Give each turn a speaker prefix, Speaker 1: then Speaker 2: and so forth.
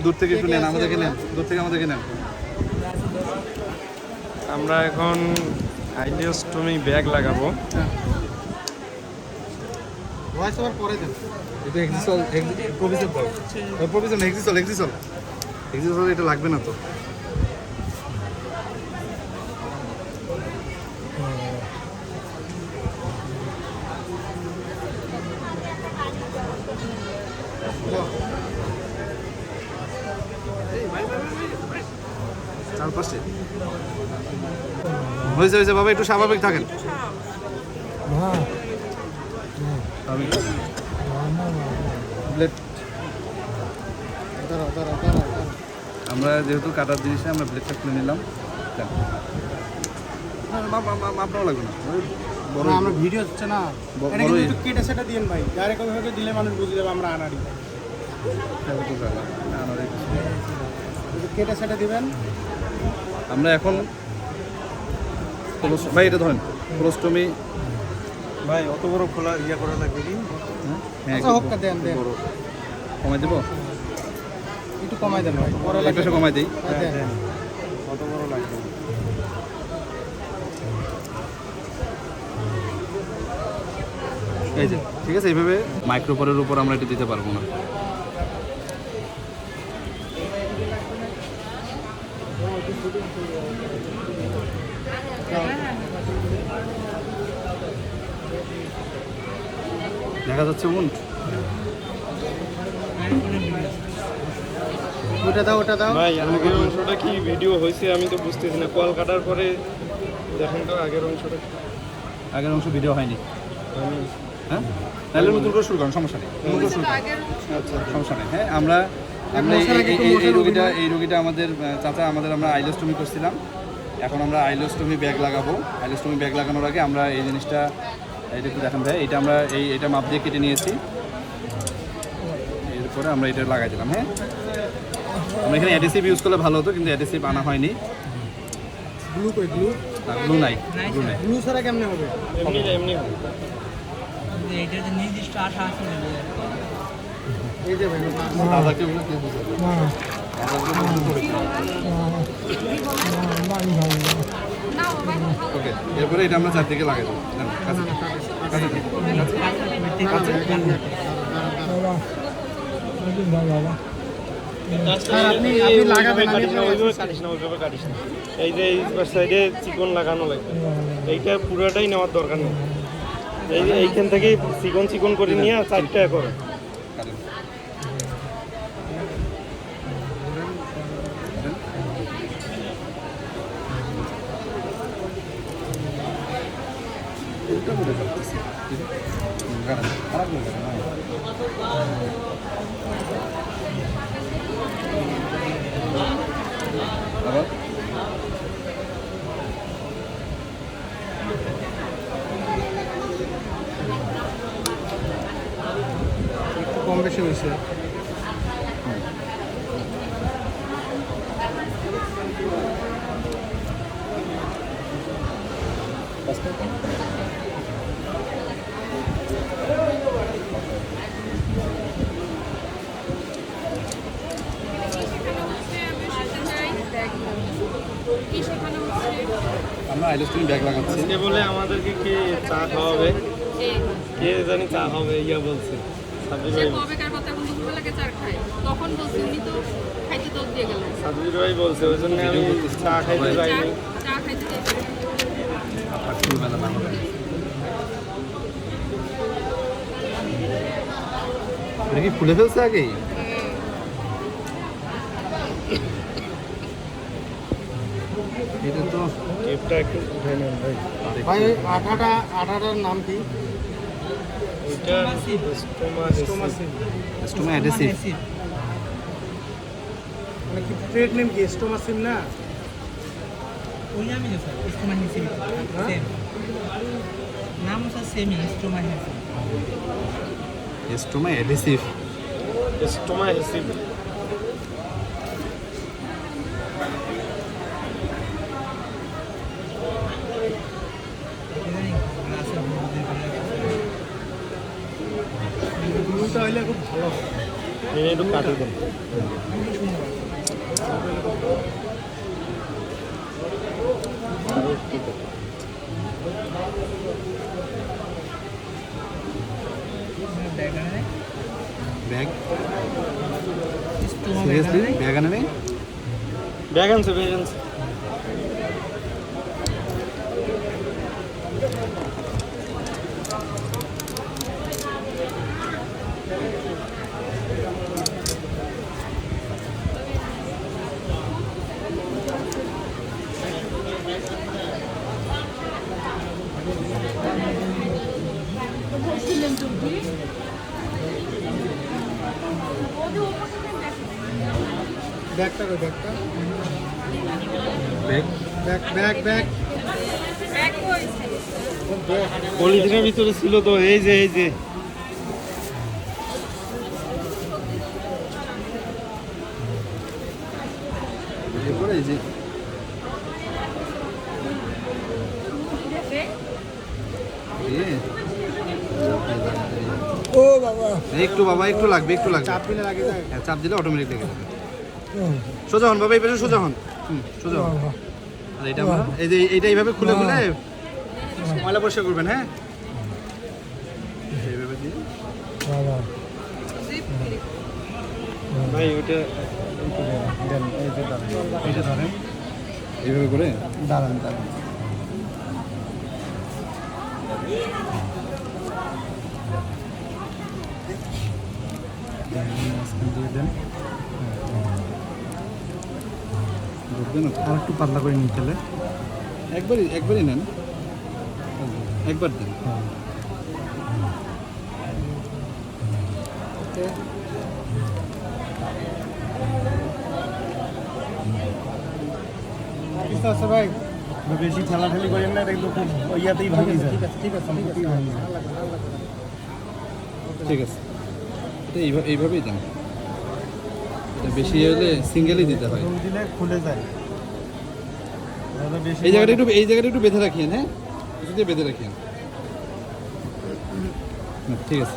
Speaker 1: দূর থেকে একটু নেন, আমাদেরকে নেন, দূর থেকে আমাদেরকে নেন।
Speaker 2: আমরা এখন আইলিওস্টোমি ব্যাগ লাগাবো।
Speaker 1: ভয়েস ওভার পরে দেন। এটা এক্সিসল প্রভিশন দাও। প্রভিশন এক্সিসল এটা লাগবে না তো। চারপাশে হয়েছে বাবা, একটু স্বাভাবিক থাকেন। আমরা যেহেতু কাটার জিনিসে আমরা ব্লেডটা খুলে নিলাম। মাপটাও লাগবে না, বড়
Speaker 3: আমরা ভিডিও হচ্ছে না, এটা কিন্তু একটু কেটে সেটা দিন ভাই, ডাইরেক্ট ওইভাবে দিলে মানুষ বুঝে যাবে আমরা আনাড়ি। কেটে সেটা দিবেন।
Speaker 1: আমরা এখন ভাই এটা ধরেন কোলোস্টমি
Speaker 2: ভাই অত বড় খোলা ইয়া করা লাগবে কি?
Speaker 1: হ্যাঁ
Speaker 3: আচ্ছা, হোক দেন দেন,
Speaker 1: বড় কমাই দেবো,
Speaker 3: একটু কমাই দেন ভাই, পরে
Speaker 1: একটা
Speaker 3: লাগবে।
Speaker 1: কমাই দিই।
Speaker 3: দেন।
Speaker 2: অত বড় লাগবে না।
Speaker 1: এই যে ঠিক আছে, এইভাবে মাইক্রোপরের উপর আমরা এটা দিতে পারবো না। দেখা যাচ্ছে মন,
Speaker 3: ওটা দাও।
Speaker 2: ভাই আগের অংশটা কি ভিডিও হয়েছে আমি তো বুঝতেছি না। কল কাটার পরে দেখেন তো আগের অংশটা।
Speaker 1: আগের অংশ ভিডিও হয়নি,
Speaker 2: আমি
Speaker 1: হ্যাঁ তাহলে নতুন করে শুরু করেন, সমস্যা নেই, নতুন করে শুরু করেন। আচ্ছা সমস্যা নেই। হ্যাঁ আমরা এই রোগীটা আমাদের চাচা, আমরা আইলোস্টমি করছিলাম। এখন আমরা আইলোস্টমি ব্যাগ লাগাবো। আইলোস্টমি ব্যাগ লাগানোর আগে আমরা এই জিনিসটা এটা একটু দেখান ভাই। এটা আমরা এটা মাপ দিয়ে কেটে নিয়েছি, এরপরে আমরা এটা লাগাই দিলাম। হ্যাঁ আমরা এখানে অ্যাডিসিভ ইউজ করলে ভালো হতো, কিন্তু অ্যাডিসিভ আনা হয়নি।
Speaker 3: গ্লু
Speaker 1: নাই
Speaker 3: গ্লু ছাড়া কেমনে হবে?
Speaker 2: এমনি
Speaker 4: এটা যে নির্দিষ্ট আশা আছে
Speaker 3: এই যে ভাই
Speaker 1: দাদাকে বলে কে বুঝাবে? ওকে, এরপরে এটা আমরা চারদিকে লাগাই দেবো।
Speaker 3: আপনি লাগাবেন,
Speaker 2: কাটিস না, ওইভাবে কাটিস না। এই যে এই সাইডে চিকন লাগানো লাগবে, এইটা পুরোটাই নেওয়ার দরকার নেই। এই যে এইখান থেকে চিকন করে নিয়ে 4টা করো।
Speaker 3: একটু কম বেশি হয়েছে।
Speaker 1: আমরা আইলোস্টমি ব্যাগ লাগাচ্ছি।
Speaker 2: আজকে বলে আমাদেরকে কে চা খাওয়াবে, কে জানি চা হবে ইয়া বলছে। সাব্বির ভাই বলছে, ওই জন্য আমি চা খাইতে যাইনি।
Speaker 1: এটা কি খুলে ফেলছে আগেই? এটা তো
Speaker 2: টেপটা একটু উঠে নেন ভাই।
Speaker 3: ভাই ওই আঠাটার নাম কি?
Speaker 2: এটা
Speaker 3: স্টোমাসিন।
Speaker 1: Stoma adhesive.
Speaker 3: মানে কি ট্রেড নেম কি স্টোমাসিন না?
Speaker 4: ওই নামই তো স্যার, স্টোমাহিসিন সেম নাম স্যার সেমই, Stomahesive.
Speaker 1: Stoma adhesive.
Speaker 2: Stoma adhesive.
Speaker 3: গ্লুটা হইলে খুব ভালো।
Speaker 2: একটু কাটিয়ে দেন।
Speaker 1: ব্যাগ
Speaker 4: স্টোমা
Speaker 1: সিরিয়াসলি ব্যাগ আনে নেই?
Speaker 2: ব্যাগ আনছে ব্যাগ আনছে।
Speaker 3: ব্যাগটা কই ব্যাগটা?
Speaker 1: Bag
Speaker 3: bag bag bag.
Speaker 2: পলিথিনের ভিতরে ছিল তো, এই যে এই যে
Speaker 1: এরপরে এই যে
Speaker 3: ও বাবা,
Speaker 1: একটু বাবা একটু লাগবে একটু লাগবে।
Speaker 3: চাপ দিলে লাগে যায়।
Speaker 1: হ্যাঁ, চাপ দিলে অটোমেটিক লেগে যাবে। সোজা হন বাবা, এই পাশে সোজা হন। সোজা হন। আর এটা আমরা এই যে এইটা এইভাবে খুলে খুলে ময়লা পরিষ্কার করবেন। হ্যাঁ, এইভাবে দিয়ে
Speaker 2: ভাই ওইটা
Speaker 1: এইটা ধরেন, এইভাবে করে
Speaker 3: দাঁড়ান দাঁড়ান।
Speaker 1: দিয়ে দেন। বুঝবেন আর একটু পাতলা করে নিতে হলে একবারই নেন, একবার দেন।
Speaker 3: কিছু আছে ভাই? বেশি ঠেলাঠেলি করেন না, দেখলো খুব ইয়াতেই ভাঙি যায়। ঠিক আছে ঠিক আছে ঠিক আছে।
Speaker 1: ঠিক আছে, এটা এইভাবেই দেন। এটা বেশি হলে সিঙ্গেলই দিতে হয়।
Speaker 3: রুম দিলে খুলে যায়। বেশি
Speaker 1: এই জায়গাটা একটু বেঁধে রাখিয়েন। হ্যাঁ, কিছু দিয়ে বেঁধে রাখিয়েন। ঠিক আছে।